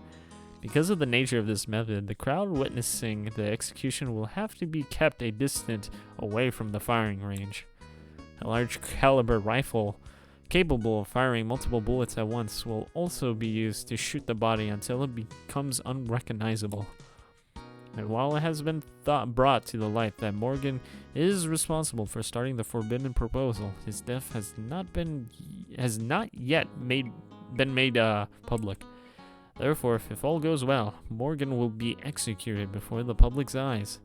Because of the nature of this method, the crowd witnessing the execution will have to be kept a distance away from the firing range. A large caliber rifle capable of firing multiple bullets at once will also be used to shoot the body until it becomes unrecognizable. And while it has been brought to the light that Morgan is responsible for starting the forbidden proposal, his death has not yet been made public. Therefore, if all goes well, Morgan will be executed before the public's eyes,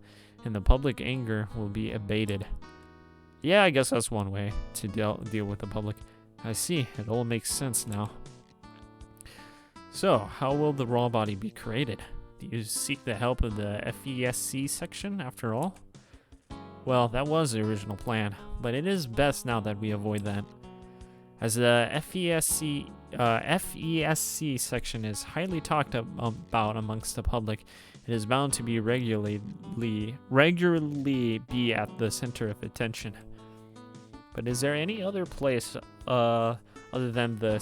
and the public anger will be abated. Yeah, I guess that's one way to deal with the public. I see, it all makes sense now. So, how will the raw body be created? Do you seek the help of the FESC section after all? Well, that was the original plan, but it is best now that we avoid that. As the FESC section is highly talked about amongst the public, it is bound to be regularly be at the center of attention. But is there any other place other than the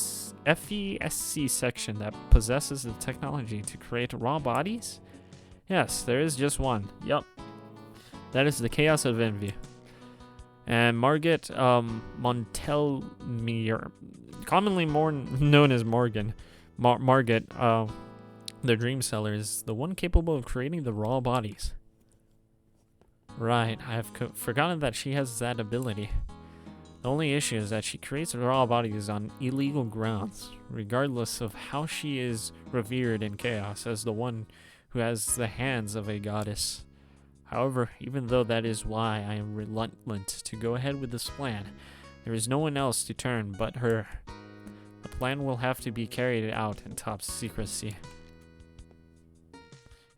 FESC section that possesses the technology to create raw bodies? Yes, there is just one. Yup. That is the Chaos of Envy. And Margaret Montelmere, commonly more known as Morgan, Margaret, the Dream Seller, is the one capable of creating the raw bodies. Right, I have forgotten that she has that ability. The only issue is that she creates raw bodies on illegal grounds, regardless of how she is revered in Chaos as the one who has the hands of a goddess. However, even though that is why I am reluctant to go ahead with this plan, there is no one else to turn but her. The plan will have to be carried out in top secrecy.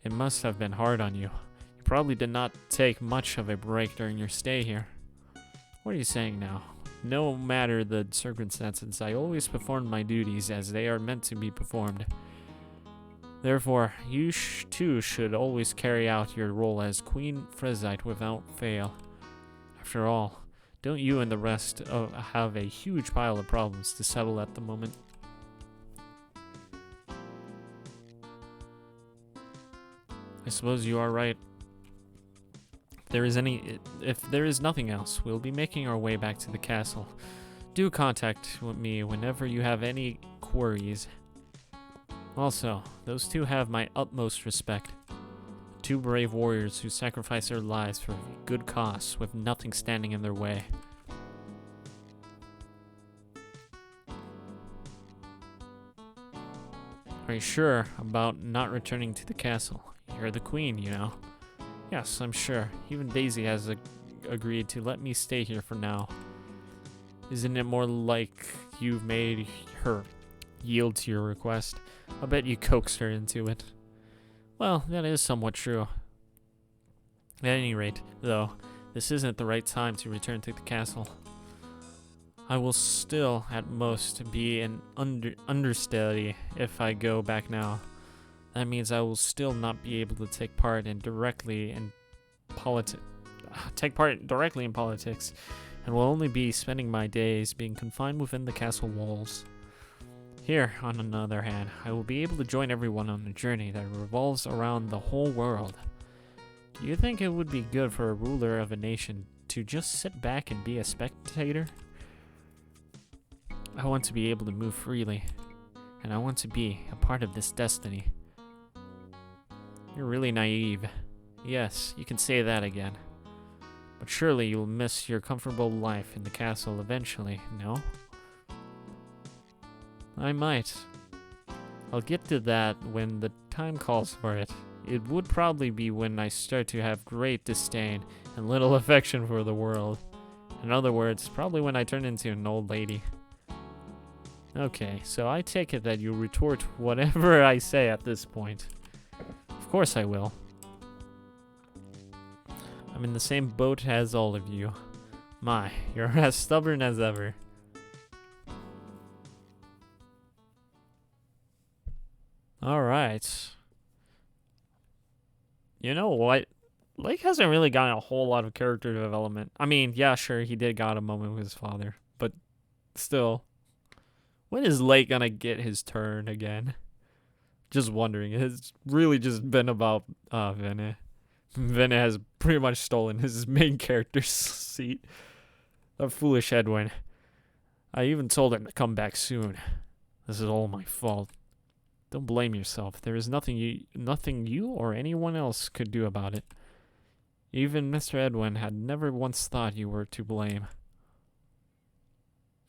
It must have been hard on you. You probably did not take much of a break during your stay here. What are you saying now? No matter the circumstances, I always perform my duties as they are meant to be performed. Therefore, you too should always carry out your role as Queen Frezite without fail. After all, don't you and the rest have a huge pile of problems to settle at the moment? I suppose you are right. If there is nothing else, we'll be making our way back to the castle. Do contact me whenever you have any queries. Also, those two have my utmost respect. Two brave warriors who sacrifice their lives for a good cause with nothing standing in their way. Are you sure about not returning to the castle? You're the queen, you know. Yes, I'm sure. Even Daisy has agreed to let me stay here for now. Isn't it more like you've made her yield to your request? I bet you coaxed her into it. Well, that is somewhat true. At any rate, though, this isn't the right time to return to the castle. I will still, at most, be an understudy if I go back now. That means I will still not be able to take part directly in politics, and will only be spending my days being confined within the castle walls. Here, on the other hand, I will be able to join everyone on a journey that revolves around the whole world. Do you think it would be good for a ruler of a nation to just sit back and be a spectator? I want to be able to move freely, and I want to be a part of this destiny. You're really naive. Yes, you can say that again. But surely you'll miss your comfortable life in the castle eventually, no? I might. I'll get to that when the time calls for it. it would probably be when I start to have great disdain and little affection for the world. In other words, probably when I turn into an old lady. Okay, so I take it that you retort whatever I say at this point. Of course I will. I'm in the same boat as all of you. My, you're as stubborn as ever. Alright. You know what? Lake hasn't really gotten a whole lot of character development. I mean, yeah, sure, he did got a moment with his father. But still. When is Lake gonna get his turn again? Just wondering. It's really just been about Vene. Vene has pretty much stolen his main character's seat. That foolish Edwin. I even told him to come back soon. This is all my fault. Don't blame yourself. There is nothing you or anyone else could do about it. Even Mr. Edwin had never once thought you were to blame.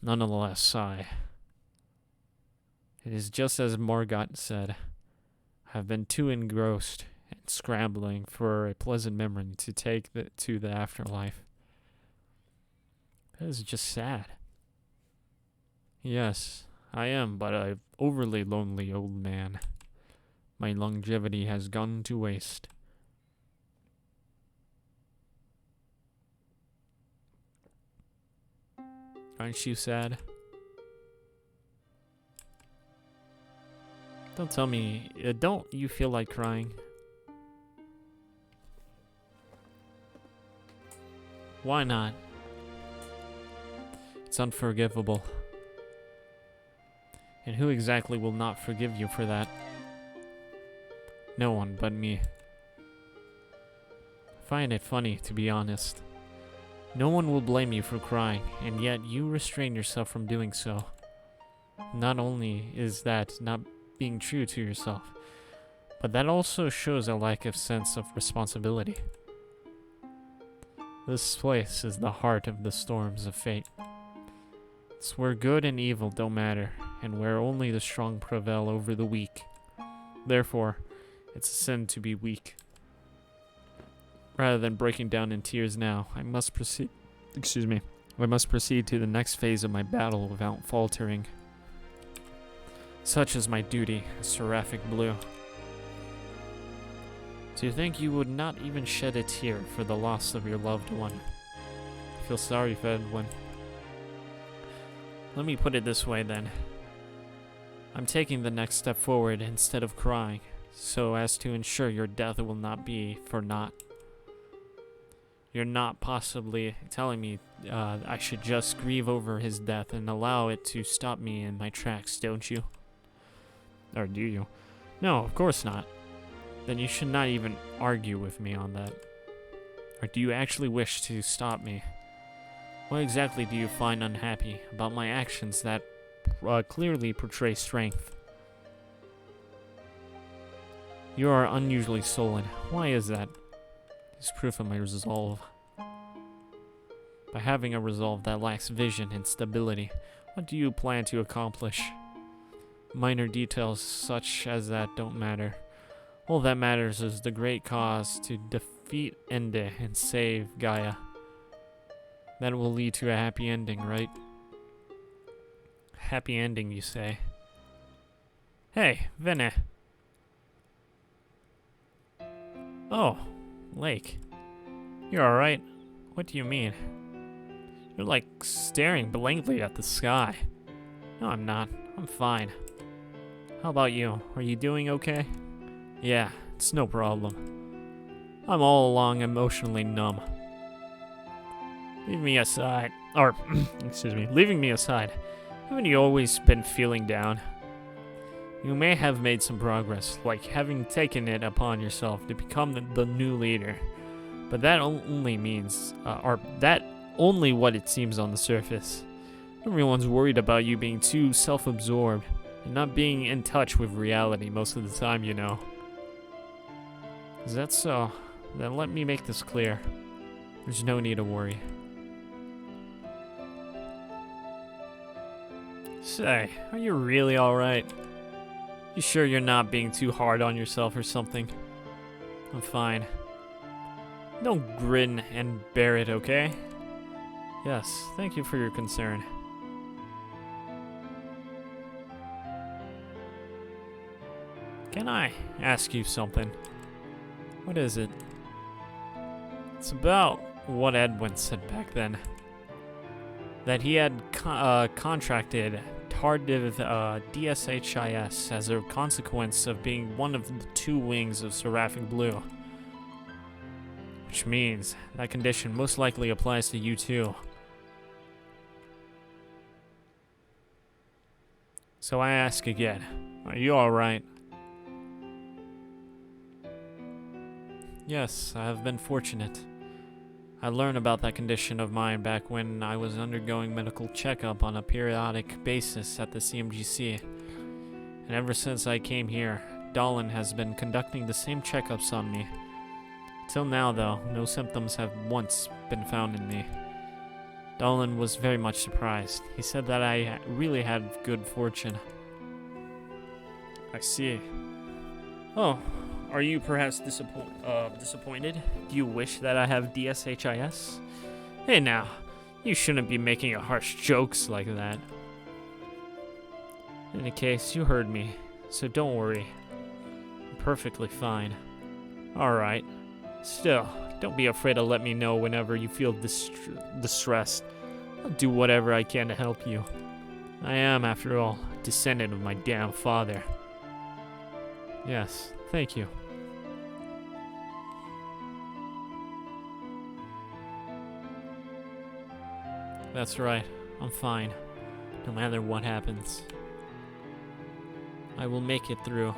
Nonetheless, it is just as Margot said. I have been too engrossed and scrambling for a pleasant memory to take to the afterlife. That is just sad. Yes, I am but an overly lonely old man. My longevity has gone to waste. Aren't you sad? Don't tell me, don't you feel like crying? Why not? It's unforgivable. And who exactly will not forgive you for that? No one but me. I find it funny, to be honest. No one will blame you for crying, and yet you restrain yourself from doing so. Not only is that not being true to yourself, but that also shows a lack of sense of responsibility. This place is the heart of the storms of fate. It's where good and evil don't matter, and where only the strong prevail over the weak. Therefore, it's a sin to be weak. Rather than breaking down in tears now, I must proceed to the next phase of my battle without faltering. Such is my duty, Seraphic Blue. To think you would not even shed a tear for the loss of your loved one. I feel sorry for Edwin. Let me put it this way then. I'm taking the next step forward instead of crying, so as to ensure your death will not be for naught. You're not possibly telling me I should just grieve over his death and allow it to stop me in my tracks, don't you? Or do you? No, of course not. Then you should not even argue with me on that. Or do you actually wish to stop me? What exactly do you find unhappy about my actions that clearly portray strength? You are unusually sullen. Why is that? It's proof of my resolve. By having a resolve that lacks vision and stability, what do you plan to accomplish? Minor details such as that don't matter. All that matters is the great cause to defeat Ende and save Gaia. That will lead to a happy ending, right? Happy ending, you say? Hey, Vene. Oh, Lake. You're alright. What do you mean? You're like staring blankly at the sky. No, I'm not. I'm fine. How about you? Are you doing okay? Yeah, it's no problem. I'm all along emotionally numb. Leaving me aside. Haven't you always been feeling down? You may have made some progress, like having taken it upon yourself to become the new leader. But that only means, only what it seems on the surface. Everyone's worried about you being too self-absorbed and not being in touch with reality most of the time, you know. Is that so? Then let me make this clear. There's no need to worry. Say, are you really alright? You sure you're not being too hard on yourself or something? I'm fine. Don't grin and bear it, okay? Yes, thank you for your concern. Can I ask you something? What is it? It's about what Edwin said back then. That he had contracted tardive DSHIS as a consequence of being one of the 2 wings of Seraphic Blue. Which means that condition most likely applies to you too. So I ask again, are you alright? Yes, I have been fortunate. I learned about that condition of mine back when I was undergoing medical checkup on a periodic basis at the CMGC. And ever since I came here, Dolan has been conducting the same checkups on me. Till now, though, no symptoms have once been found in me. Dolan was very much surprised. He said that I really had good fortune. I see. Oh, are you perhaps disappointed? Do you wish that I have DSHIS? Hey now, you shouldn't be making harsh jokes like that. In any case, you heard me, so don't worry. I'm perfectly fine. Alright. Still, don't be afraid to let me know whenever you feel distressed. I'll do whatever I can to help you. I am, after all, a descendant of my damn father. Yes, thank you. That's right, I'm fine, no matter what happens. I will make it through.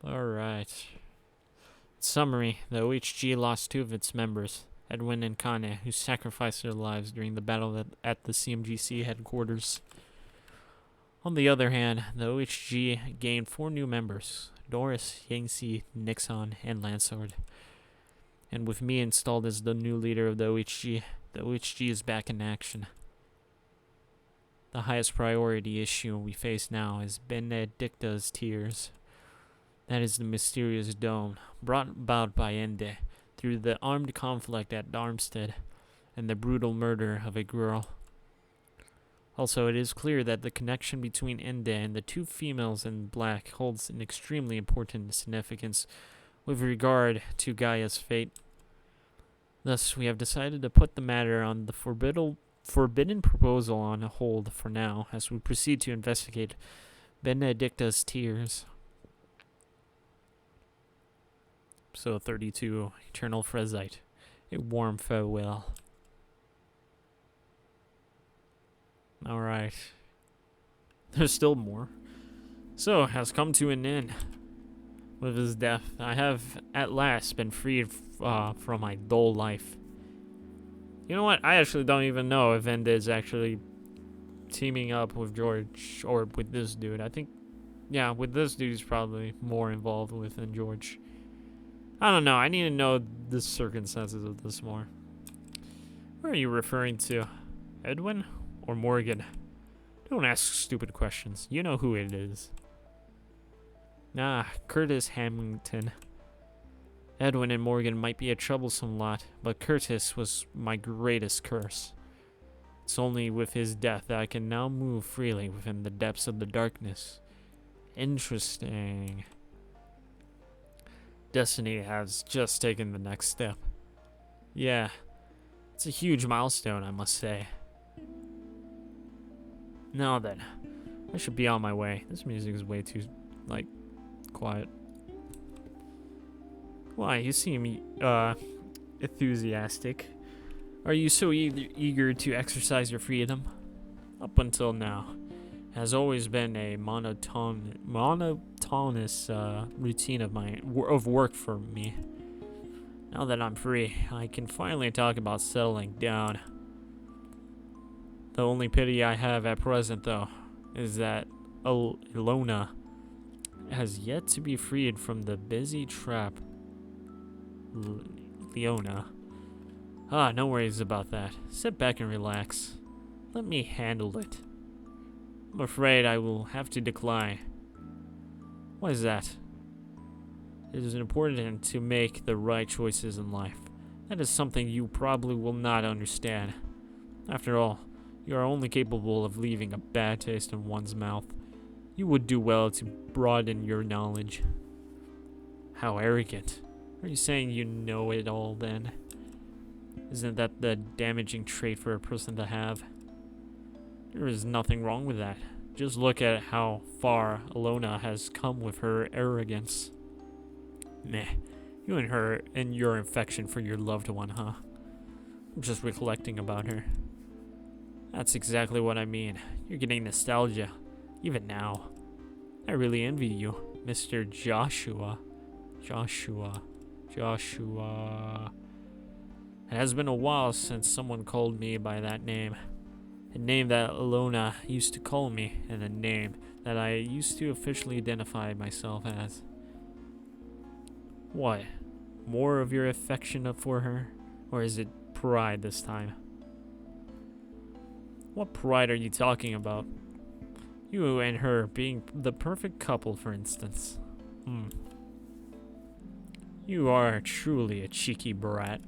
Alright. Summary, the OHG lost 2 of its members, Edwin and Kane, who sacrificed their lives during the battle at the CMGC headquarters. On the other hand, the OHG gained 4 new members, Doris, Yangtze, Nixon, and Lansard. And with me installed as the new leader of the OHG is back in action. The highest priority issue we face now is Benedicta's tears. That is the mysterious dome, brought about by Ende through the armed conflict at Darmstadt and the brutal murder of a girl. Also, it is clear that the connection between Ende and the 2 females in black holds an extremely important significance with regard to Gaia's fate. Thus, we have decided to put the matter on the forbidden proposal on hold for now as we proceed to investigate Benedicta's tears. Episode 32, Eternal Frezite, a warm farewell. Alright. There's still more. So, has come to an end. With his death, I have at last been freed from my dull life. You know what? I actually don't even know if Ende is actually teaming up with George or with this dude. I think, yeah, with this dude he's probably more involved with than George. I don't know. I need to know the circumstances of this more. Who are you referring to? Edwin or Morgan? Don't ask stupid questions. You know who it is. Nah, Curtis Hamilton. Edwin and Morgan might be a troublesome lot, but Curtis was my greatest curse. It's only with his death that I can now move freely within the depths of the darkness. Interesting. Destiny has just taken the next step. Yeah, it's a huge milestone, I must say. Now then, I should be on my way. This music is way too, quiet. Why, you seem, enthusiastic. Are you so eager to exercise your freedom? Up until now, it has always been a monotonous routine of work for me. Now that I'm free, I can finally talk about settling down. The only pity I have at present, though, is that Ilona has yet to be freed from the busy trap. Leona. No worries about that. Sit back and relax. Let me handle it. I'm afraid I will have to decline. Why is that? It is important to make the right choices in life. That is something you probably will not understand. After all, you are only capable of leaving a bad taste in one's mouth. You would do well to broaden your knowledge. How arrogant. Are you saying you know it all then? Isn't that the damaging trait for a person to have? There is nothing wrong with that. Just look at how far Alona has come with her arrogance. Meh. You and her and your affection for your loved one, huh? I'm just recollecting about her. That's exactly what I mean. You're getting nostalgia. Even now. I really envy you, Mr. Joshua. Joshua. It has been a while since someone called me by that name. A name that Alona used to call me, and a name that I used to officially identify myself as. What? More of your affection for her? Or is it pride this time? What pride are you talking about? You and her being the perfect couple, for instance. You are truly a cheeky brat.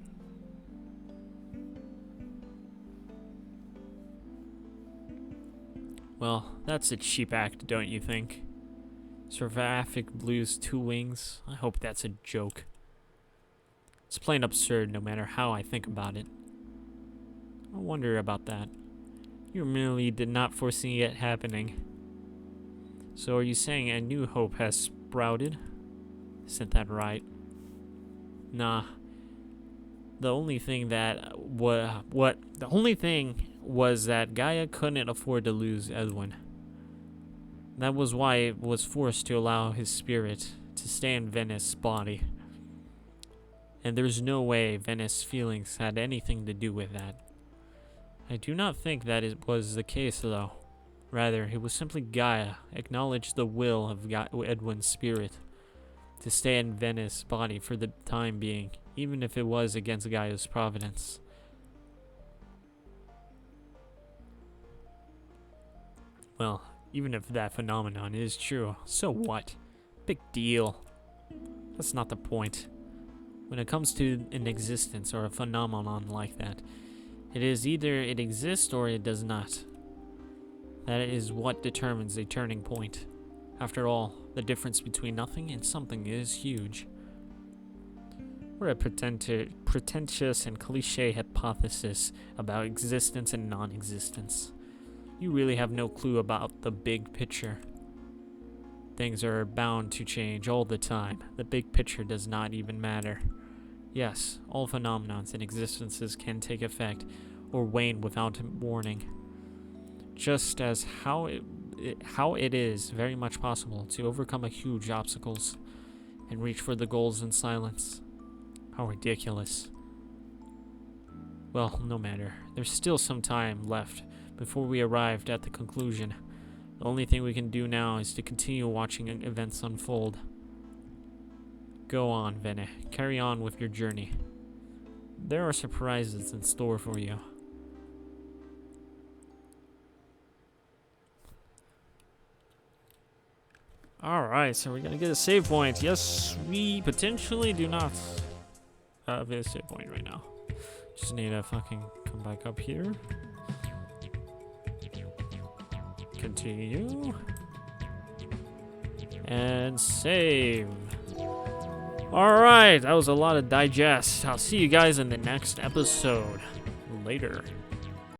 Well, that's a cheap act, don't you think? Seraphic Blue's 2 wings? I hope that's a joke. It's plain absurd no matter how I think about it. I wonder about that. You merely did not foresee it happening. So are you saying a new hope has sprouted? Isn't that right? Nah. The only thing was that Gaia couldn't afford to lose Edwin. That was why it was forced to allow his spirit to stay in Venice's body. And there's no way Venice's feelings had anything to do with that. I do not think that it was the case, though. Rather, it was simply Gaia acknowledged the will of Edwin's spirit to stay in Venice's body for the time being, even if it was against Gaia's providence. Well, even if that phenomenon is true, so what? Big deal. That's not the point. When it comes to an existence or a phenomenon like that, it is either it exists or it does not. That is what determines a turning point. After all, the difference between nothing and something is huge. We're a pretentious and cliché hypothesis about existence and non-existence. You really have no clue about the big picture. Things are bound to change all the time. The big picture does not even matter. Yes, all phenomena and existences can take effect or wane without warning. Just as how it is very much possible to overcome a huge obstacles and reach for the goals in silence. How ridiculous. Well, no matter. There's still some time left before we arrived at the conclusion. The only thing we can do now is to continue watching events unfold. Go on, Vene. Carry on with your journey. There are surprises in store for you. Alright, so we're gonna get a save point. Yes, we potentially do not have a save point right now. Just need to fucking come back up here. Continue. And save. Alright, that was a lot of digest. I'll see you guys in the next episode. Later.